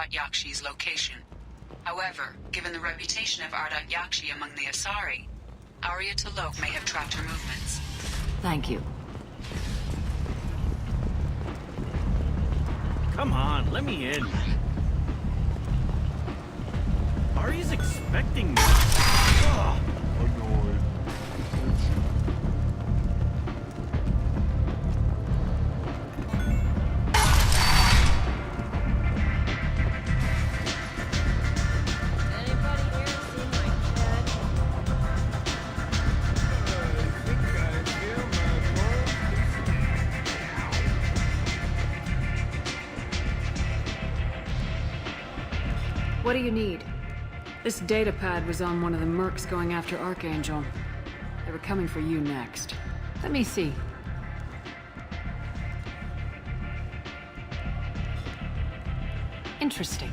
Ardat Yakshi's location. However, given the reputation of Ardat Yakshi among the Asari, Arya T'Loak may have tracked her movements. Thank you. Come on, let me in. Arya's expecting me. Ugh. Annoyed. Anybody here seen my cat? What do you need? This data pad was on one of the mercs going after Archangel. They were coming for you next. Let me see. Interesting.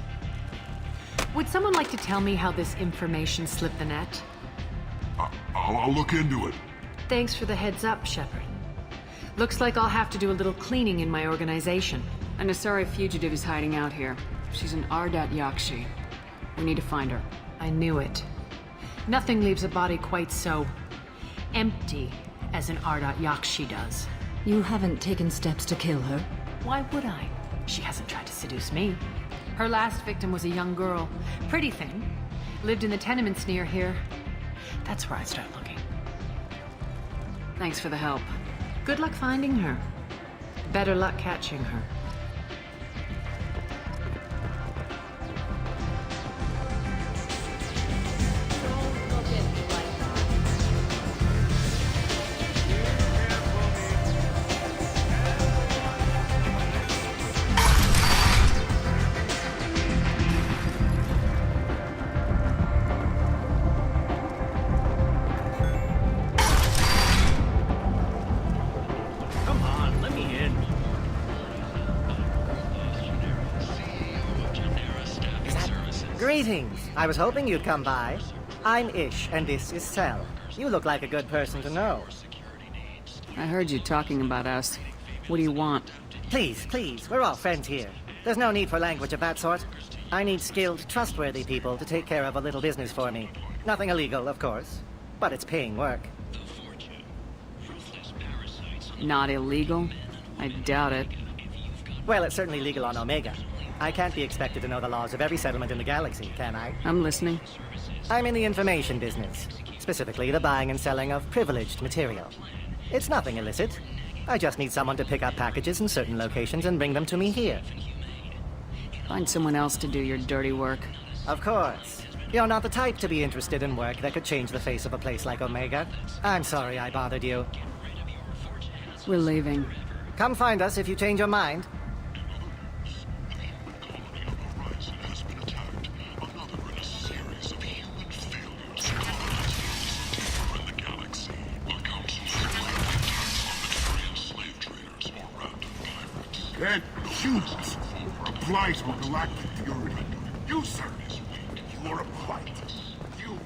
Would someone like to tell me how this information slipped the net? I'll look into it. Thanks for the heads up, Shepard. Looks like I'll have to do a little cleaning in my organization. An Asari fugitive is hiding out here. She's an Ardat Yakshi. We need to find her. I knew it. Nothing leaves a body quite so empty as an Ardat Yakshi does. You haven't taken steps to kill her? Why would I? She hasn't tried to seduce me. Her last victim was a young girl. Pretty thing. Lived in the tenements near here. That's where I'd start looking. Thanks for the help. Good luck finding her. Better luck catching her. Don't look at me like that. Come on, let me in. Greetings. I was hoping you'd come by. I'm Ish, and this is Cell. You look like a good person to know. I heard you talking about us. What do you want? Please, please, we're all friends here. There's no need for language of that sort. I need skilled, trustworthy people to take care of a little business for me. Nothing illegal, of course, but it's paying work. Not illegal? I doubt it. Well, it's certainly legal on Omega. I can't be expected to know the laws of every settlement in the galaxy, can I? I'm listening. I'm in the information business, specifically the buying and selling of privileged material. It's nothing illicit. I just need someone to pick up packages in certain locations and bring them to me here. Find someone else to do your dirty work. Of course. You're not the type to be interested in work that could change the face of a place like Omega. I'm sorry I bothered you. We're leaving. Come find us if you change your mind. And humans are a blight on galactic purity. You, sir, you are a blight. You.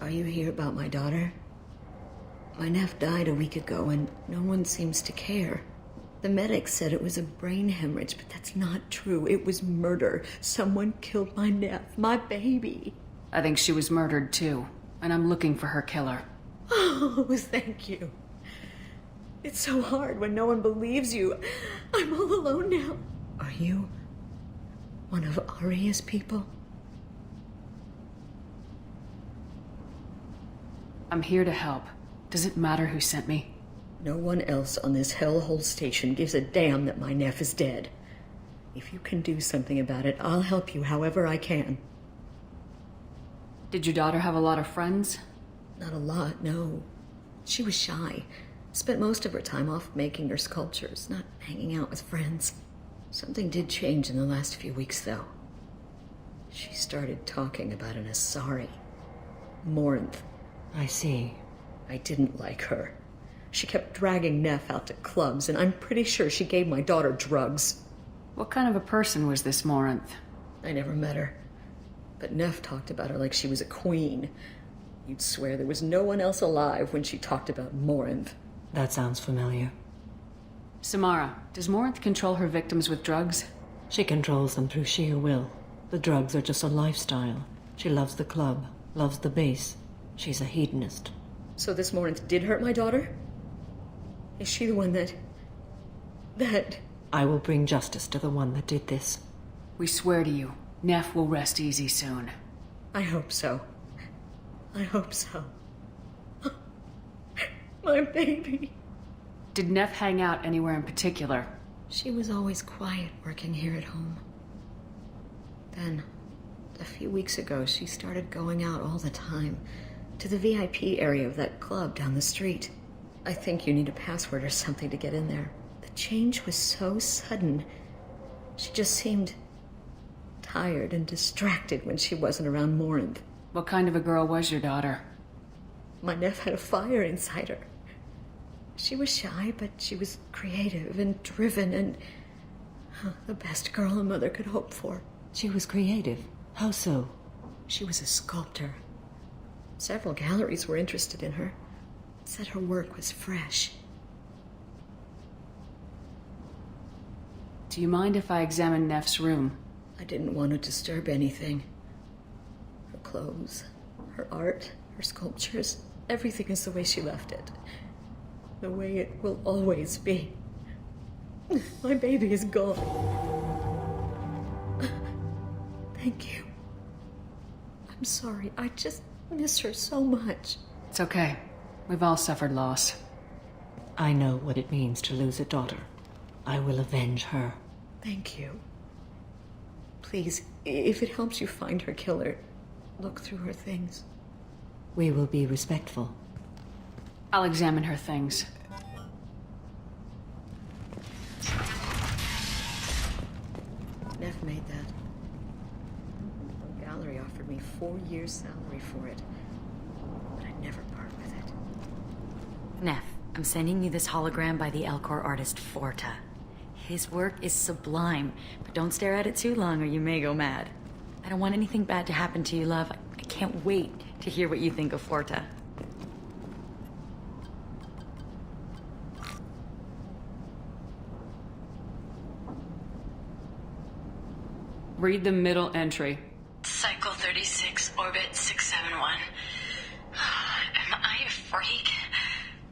Are you here about my daughter? My nephew died a week ago and no one seems to care. The medics said it was a brain hemorrhage, but that's not true. It was murder. Someone killed my nephew, my baby. I think she was murdered too, and I'm looking for her killer. Oh, thank you. It's so hard when no one believes you. I'm all alone now. Are you one of Arya's people? I'm here to help. Does it matter who sent me? No one else on this hellhole station gives a damn that my nephew is dead. If you can do something about it, I'll help you however I can. Did your daughter have a lot of friends? Not a lot, no. She was shy. Spent most of her time off making her sculptures, not hanging out with friends. Something did change in the last few weeks, though. She started talking about an Asari. Morinth. I see. I didn't like her. She kept dragging Neff out to clubs, and I'm pretty sure she gave my daughter drugs. What kind of a person was this Morinth? I never met her. But Neff talked about her like she was a queen. You'd swear there was no one else alive when she talked about Morinth. That sounds familiar. Samara, does Morinth control her victims with drugs? She controls them through sheer will. The drugs are just a lifestyle. She loves the club, loves the base. She's a hedonist. So this Morinth did hurt my daughter? Is she the one that... I will bring justice to the one that did this. We swear to you, Neff will rest easy soon. I hope so. I hope so. My baby. Did Neff hang out anywhere in particular? She was always quiet working here at home. Then, a few weeks ago, she started going out all the time to the VIP area of that club down the street. I think you need a password or something to get in there. The change was so sudden. She just seemed tired and distracted when she wasn't around Morinth. What kind of a girl was your daughter? My Neff had a fire inside her. She was shy, but she was creative and driven and the best girl a mother could hope for. She was creative. How so? She was a sculptor. Several galleries were interested in her. Said her work was fresh. Do you mind if I examine Neff's room? I didn't want to disturb anything. Her clothes, her art, her sculptures, everything is the way she left it. The way it will always be. My baby is gone. Thank you. I'm sorry. I just miss her so much. It's okay. We've all suffered loss. I know what it means to lose a daughter. I will avenge her. Thank you. Please, if it helps you find her killer, look through her things. We will be respectful. I'll examine her things. Neff made that. The gallery offered me 4 years' salary for it, but I'd never part with it. Neff, I'm sending you this hologram by the Elcor artist Forta. His work is sublime, but don't stare at it too long or you may go mad. I don't want anything bad to happen to you, love. I can't wait to hear what you think of Forta. Read the middle entry. Cycle 36, orbit 671. Am I a freak?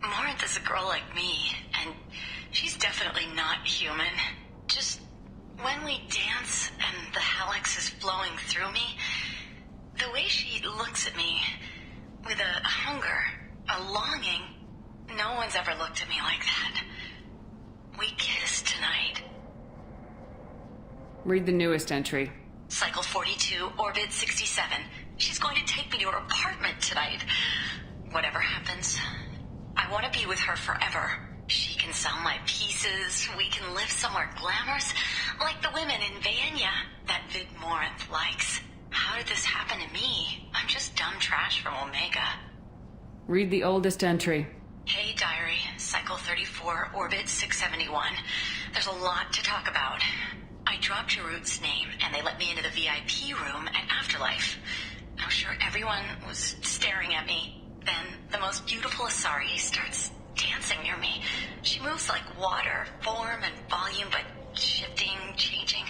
Morinth is a girl like me, and she's definitely not human. Just when we dance and the hallex is flowing through me, the way she looks at me with a hunger, a longing, no one's ever looked at me like that. We kissed tonight. Read the newest entry. Cycle 42, orbit 67. She's going to take me to her apartment tonight. Whatever happens, I want to be with her forever. She can sell my pieces. We can live somewhere glamorous, like the women in Vanya that Vid Morinth likes. How did this happen to me? I'm just dumb trash from Omega. Read the oldest entry. Hey, diary. Cycle 34, orbit 671. There's a lot to talk about. I dropped Jarut's name, and they let me into the VIP room at Afterlife. I'm sure everyone was staring at me. Then the most beautiful Asari starts dancing near me. She moves like water, form and volume, but shifting, changing.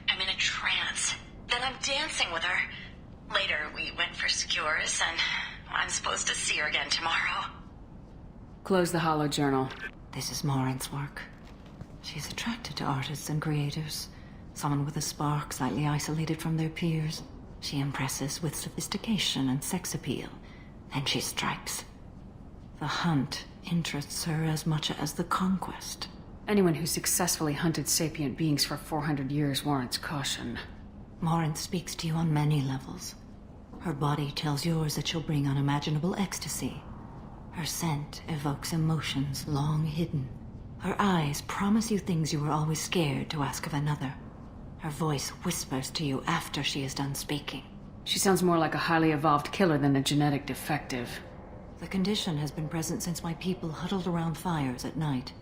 I'm in a trance. Then I'm dancing with her. Later, we went for skewers, and I'm supposed to see her again tomorrow. Close the holo journal. This is Morinth's work. She's attracted to artists and creators. Someone with a spark, slightly isolated from their peers. She impresses with sophistication and sex appeal. Then she strikes. The hunt interests her as much as the conquest. Anyone who successfully hunted sapient beings for 400 years warrants caution. Morinth speaks to you on many levels. Her body tells yours that she'll bring unimaginable ecstasy. Her scent evokes emotions long hidden. Her eyes promise you things you were always scared to ask of another. Her voice whispers to you after she is done speaking. She sounds more like a highly evolved killer than a genetic defective. The condition has been present since my people huddled around fires at night.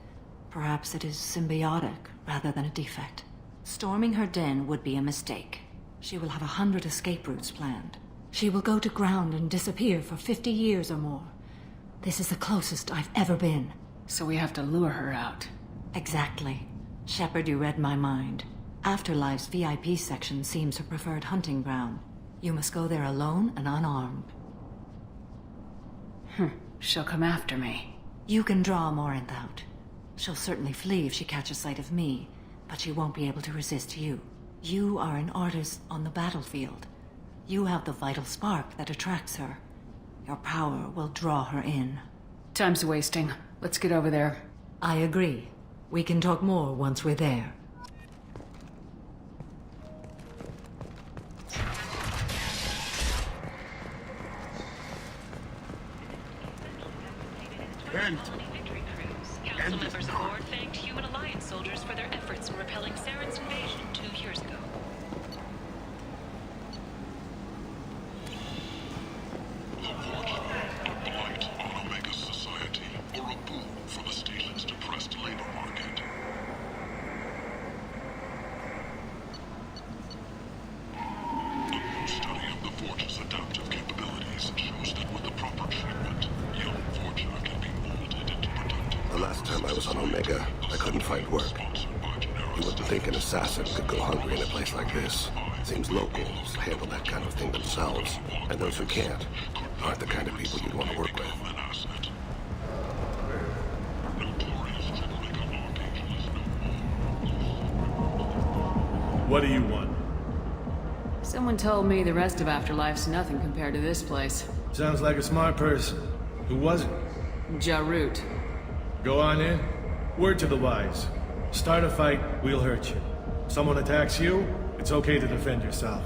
Perhaps it is symbiotic rather than a defect. Storming her den would be a mistake. She will have 100 escape routes planned. She will go to ground and disappear for 50 years or more. This is the closest I've ever been. So we have to lure her out. Exactly. Shepard, you read my mind. Afterlife's VIP section seems her preferred hunting ground. You must go there alone and unarmed. She'll come after me. You can draw Morinth out. She'll certainly flee if she catches sight of me, but she won't be able to resist you. You are an artist on the battlefield. You have the vital spark that attracts her. Your power will draw her in. Time's wasting. Let's get over there. I agree. We can talk more once we're there. And Council members aboard thanked Human Alliance soldiers for their efforts in repelling Saren's invasion 2 years ago. a blight on Omega society, or a boon for the station's depressed labor market. A new study of the Forge's adaptive capabilities shows that with the proper treatment, young Forger can be molded into productive. The last time I was on Omega, I couldn't find work. You wouldn't think an assassin could go hungry in a place like this. Seems locals handle that kind of thing themselves, and those who can't aren't the kind of people you'd want to work with. What do you want? Someone told me the rest of Afterlife's nothing compared to this place. Sounds like a smart person. Who was it? Jarut. Go on in. Word to the wise. Start a fight, we'll hurt you. Someone attacks you, it's okay to defend yourself.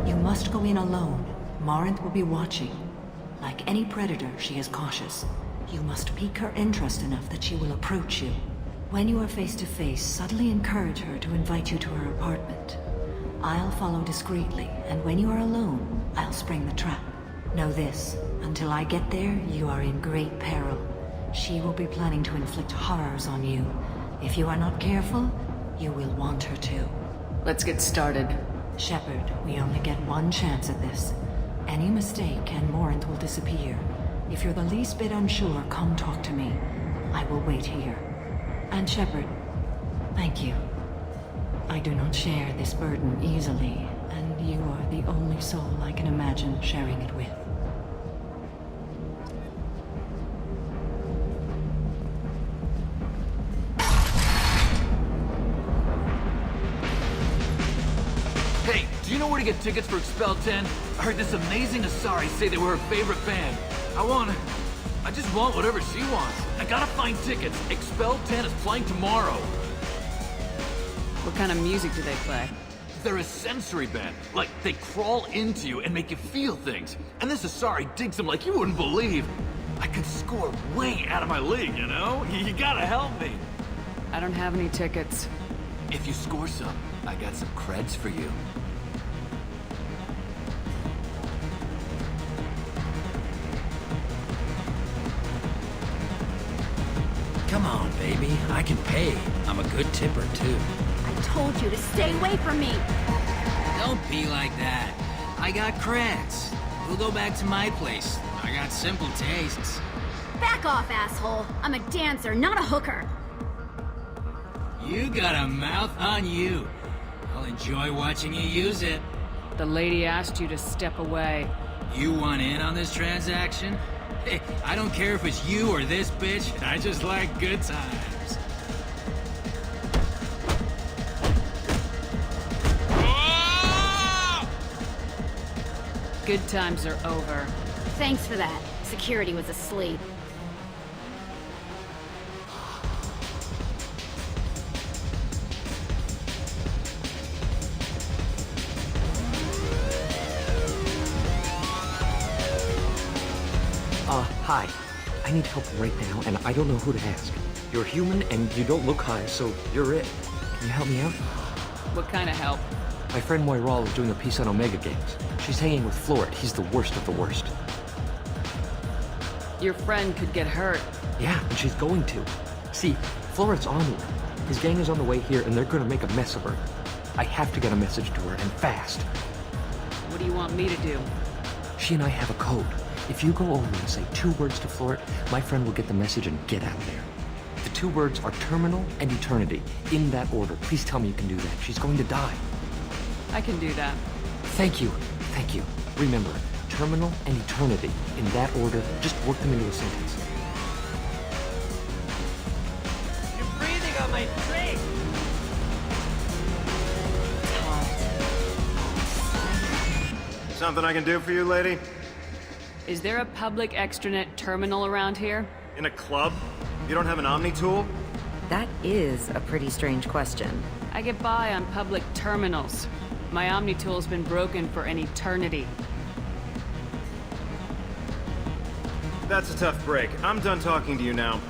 You must go in alone. Morinth will be watching. Like any predator, she is cautious. You must pique her interest enough that she will approach you. When you are face to face, subtly encourage her to invite you to her apartment. I'll follow discreetly, and when you are alone, I'll spring the trap. Know this, until I get there, you are in great peril. She will be planning to inflict horrors on you. If you are not careful, you will want her to. Let's get started. Shepard, we only get one chance at this. Any mistake and Morinth will disappear. If you're the least bit unsure, come talk to me. I will wait here. And Shepard, thank you. I do not share this burden easily, and you are the only soul I can imagine sharing it with. Hey, do you know where to get tickets for Expel 10? I heard this amazing Asari say they were her favorite band. I just want whatever she wants. I gotta find tickets. Expel 10 is playing tomorrow. What kind of music do they play? They're a sensory band. Like, they crawl into you and make you feel things. And this Asari digs them like you wouldn't believe. I could score way out of my league, you know? You gotta help me. I don't have any tickets. If you score some, I got some creds for you. Come on, baby. I can pay. I'm a good tipper, too. I told you to stay away from me! Don't be like that. I got creds. We'll go back to my place. I got simple tastes. Back off, asshole! I'm a dancer, not a hooker! You got a mouth on you. I'll enjoy watching you use it. The lady asked you to step away. You want in on this transaction? Hey, I don't care if it's you or this bitch. I just like good times. Good times are over. Thanks for that. Security was asleep. Hi. I need help right now, and I don't know who to ask. You're human, and you don't look high, so you're it. Can you help me out? What kind of help? My friend Moira is doing a piece on Omega Games. She's hanging with Floret. He's the worst of the worst. Your friend could get hurt. Yeah, and she's going to. See, Floret's on one. His gang is on the way here, and they're gonna make a mess of her. I have to get a message to her, and fast. What do you want me to do? She and I have a code. If you go over and say 2 words to Floret, my friend will get the message and get out of there. The 2 words are terminal and eternity, in that order. Please tell me you can do that. She's going to die. I can do that. Thank you. Thank you. Remember, terminal and eternity, in that order. Just work them into a sentence. You're breathing on my drink! Something I can do for you, lady? Is there a public extranet terminal around here? In a club? You don't have an Omni tool? That is a pretty strange question. I get by on public terminals. My Omni tool's been broken for an eternity. That's a tough break. I'm done talking to you now.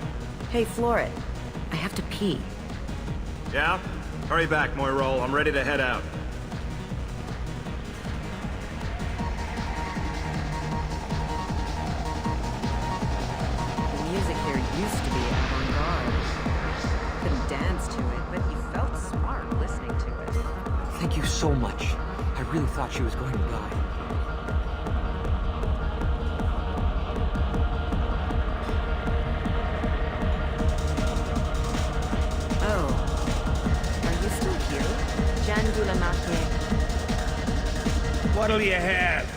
Hey, Floret. I have to pee. Yeah? Hurry back, Moirol. I'm ready to head out. The music here used to be avant-garde. Couldn't dance to it, but you felt smart listening to it. Thank you so much. I really thought she was going to die. Oh. Are you still here? Jandulamake. What'll you have?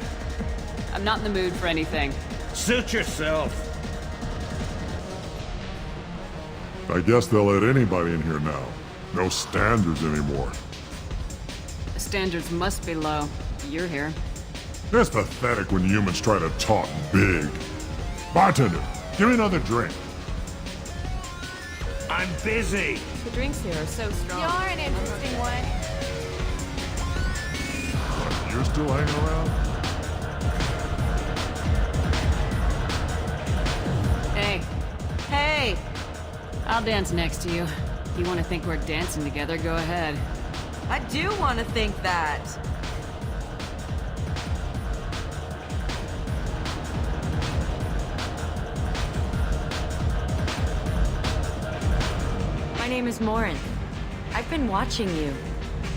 I'm not in the mood for anything. Suit yourself. I guess they'll let anybody in here now. No standards anymore. The standards must be low. You're here. It's pathetic when humans try to talk big. Bartender, give me another drink. I'm busy. The drinks here are so strong. You're an interesting one. You're still hanging around? Hey. Hey! I'll dance next to you. If you want to think we're dancing together, go ahead. I do want to think that. My name is Morin. I've been watching you.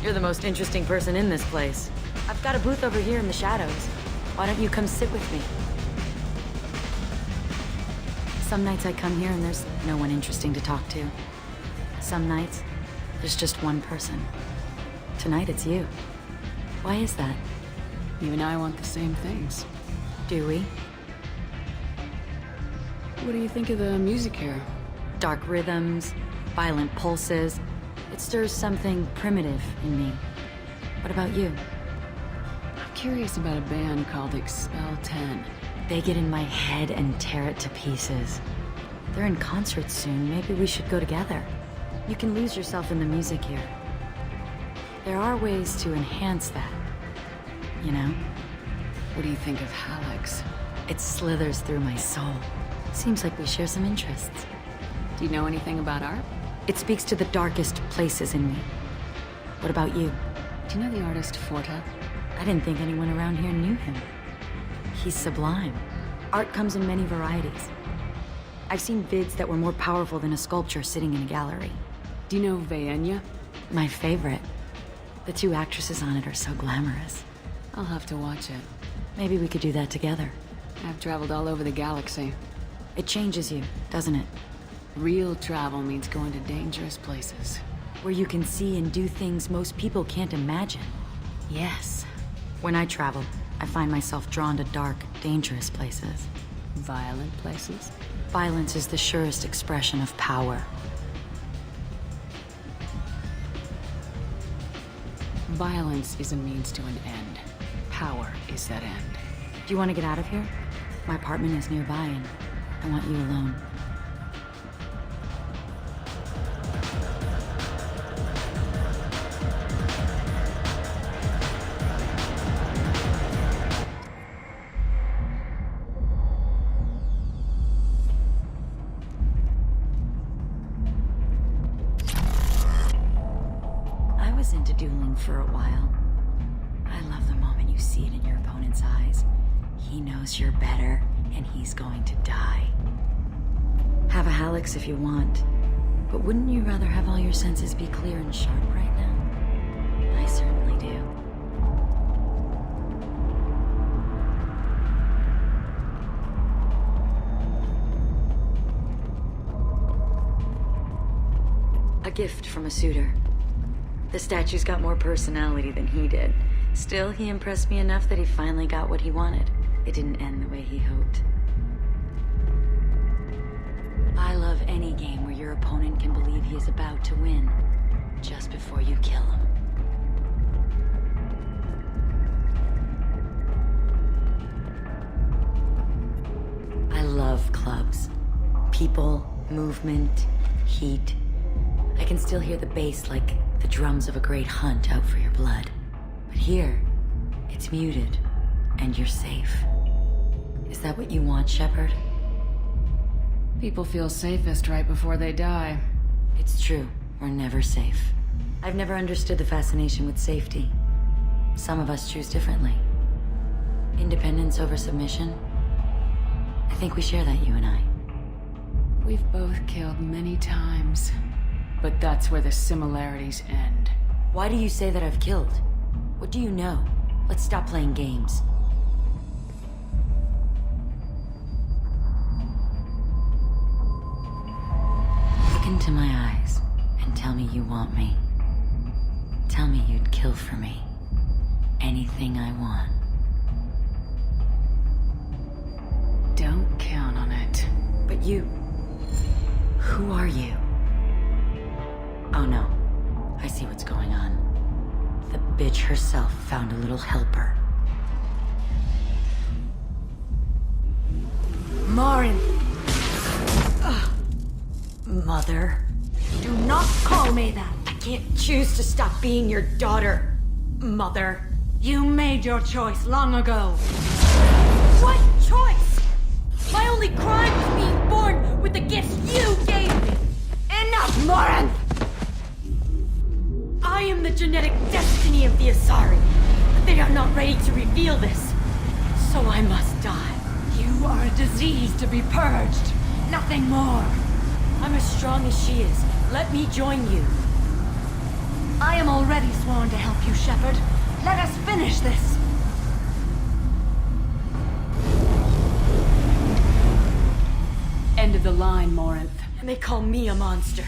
You're the most interesting person in this place. I've got a booth over here in the shadows. Why don't you come sit with me? Some nights I come here and there's no one interesting to talk to. Some nights, there's just one person. Tonight it's you. Why is that? You and I want the same things. Do we? What do you think of the music here? Dark rhythms, violent pulses. It stirs something primitive in me. What about you? I'm curious about a band called Expel 10. They get in my head and tear it to pieces. They're in concert soon. Maybe we should go together. You can lose yourself in the music here. There are ways to enhance that. You know? What do you think of Hallex? It slithers through my soul. Seems like we share some interests. Do you know anything about art? It speaks to the darkest places in me. What about you? Do you know the artist Forta? I didn't think anyone around here knew him. He's sublime. Art comes in many varieties. I've seen vids that were more powerful than a sculpture sitting in a gallery. Do you know Vaenya? My favorite. The 2 actresses on it are so glamorous. I'll have to watch it. Maybe we could do that together. I've traveled all over the galaxy. It changes you, doesn't it? Real travel means going to dangerous places. Where you can see and do things most people can't imagine. Yes. When I travel, I find myself drawn to dark, dangerous places. Violent places? Violence is the surest expression of power. Violence is a means to an end. Power is that end. Do you want to get out of here? My apartment is nearby and I want you alone. I was into dueling for a while. I love the moment you see it in your opponent's eyes. He knows you're better, and he's going to die. Have a Hallex if you want, but wouldn't you rather have all your senses be clear and sharp right now? I A gift from a suitor. The statue's got more personality than he did. Still, he impressed me enough that he finally got what he wanted. It didn't end the way he hoped. I love any game where your opponent can believe he is about to win, just before you kill him. I love clubs. People, movement, heat. I can still hear the bass like the drums of a great hunt out for your blood. But here, it's muted, and you're safe. Is that what you want, Shepard? People feel safest right before they die. It's true. We're never safe. I've never understood the fascination with safety. Some of us choose differently. Independence over submission? I think we share that, you and I. We've both killed many times. But that's where the similarities end. Why do you say that I've killed? What do you know? Let's stop playing games. Look into my eyes and tell me you want me. Tell me you'd kill for me. Anything I want. Don't count on it. But you... Who are you? Oh no. I see what's going on. The bitch herself found a little helper. Marin! Mother. Do not call me that! I can't choose to stop being your daughter, Mother. You made your choice long ago. What choice? My only crime was being born with the gifts you gave me! Enough, Marin! I am the genetic destiny of the Asari, but they are not ready to reveal this. So I must die. You are a disease to be purged. Nothing more. I'm as strong as she is. Let me join you. I am already sworn to help you, Shepard. Let us finish this. End of the line, Morinth. And they call me a monster.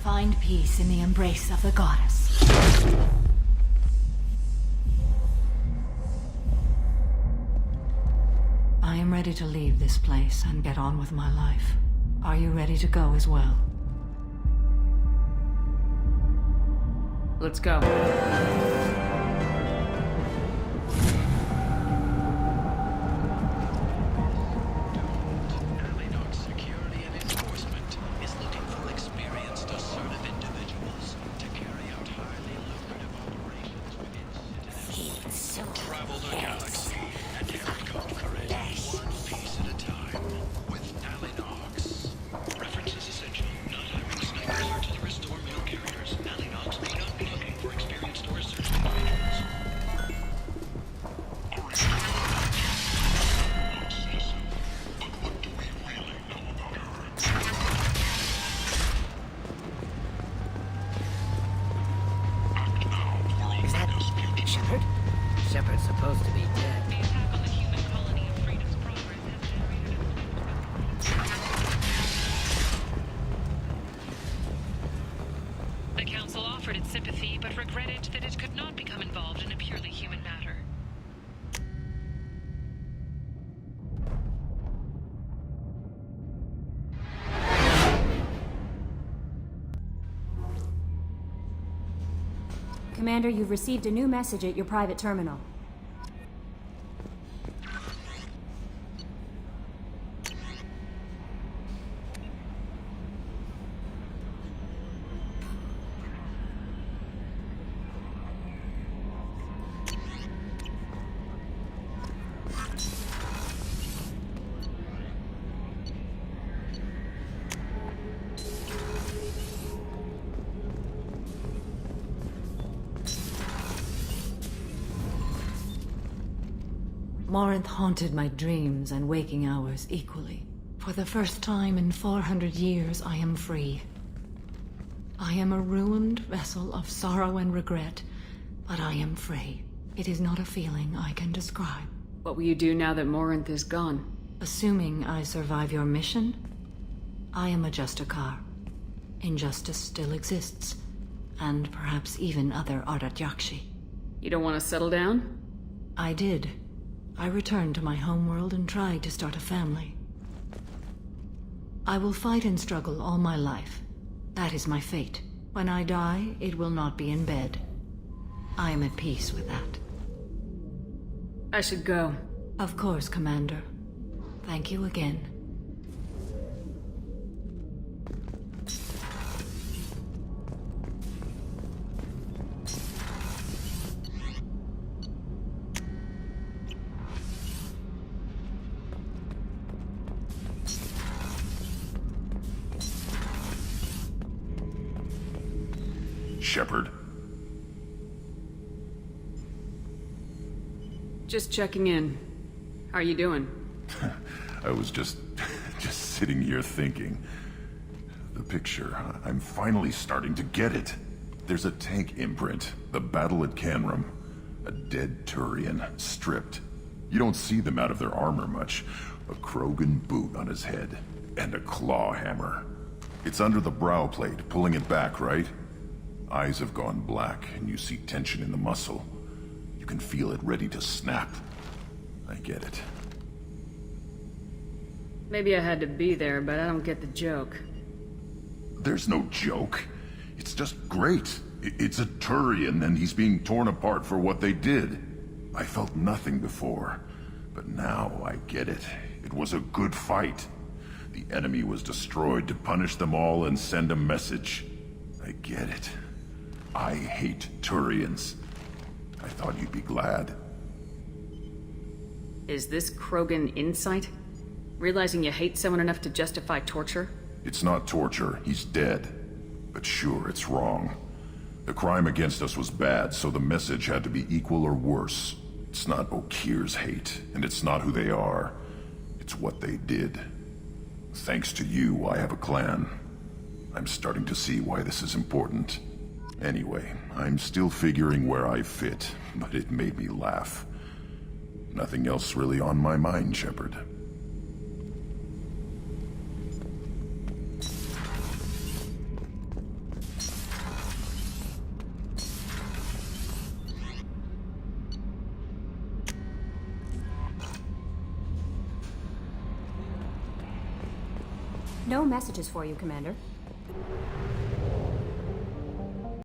Find peace in the embrace of the goddess. I am ready to leave this place and get on with my life. Are you ready to go as well? Let's go. Shepard's supposed to be dead. The attack on the human colony of Freedom's Progress has generated a... The Council offered its sympathy, but regretted that it could not become involved in a purely human matter. Commander, you've received a new message at your private terminal. Morinth haunted my dreams and waking hours equally. For the first time in 400 years, I am free. I am a ruined vessel of sorrow and regret, but I am free. It is not a feeling I can describe. What will you do now that Morinth is gone? Assuming I survive your mission, I am a Justikar. Injustice still exists, and perhaps even other Ardat Yakshi. You don't want to settle down? I did. I returned to my homeworld and tried to start a family. I will fight and struggle all my life. That is my fate. When I die, it will not be in bed. I am at peace with that. I should go. Of course, Commander. Thank you again. Shepard. Just checking in. How are you doing? I was just sitting here thinking. The picture, I'm finally starting to get it. There's a tank imprint, the battle at Canram. A dead Turian, stripped. You don't see them out of their armor much. A Krogan boot on his head, and a claw hammer. It's under the brow plate, pulling it back, right? Eyes have gone black, and you see tension in the muscle. You can feel it ready to snap. I get it. Maybe I had to be there, but I don't get the joke. There's no joke. It's just great. It's a Turian, and he's being torn apart for what they did. I felt nothing before, but now I get it. It was a good fight. The enemy was destroyed to punish them all and send a message. I get it. I hate Turians. I thought you'd be glad. Is this Krogan insight? Realizing you hate someone enough to justify torture? It's not torture. He's dead. But sure, it's wrong. The crime against us was bad, so the message had to be equal or worse. It's not Okir's hate, and it's not who they are. It's what they did. Thanks to you, I have a clan. I'm starting to see why this is important. Anyway, I'm still figuring where I fit, but it made me laugh. Nothing else really on my mind, Shepard. No messages for you, Commander.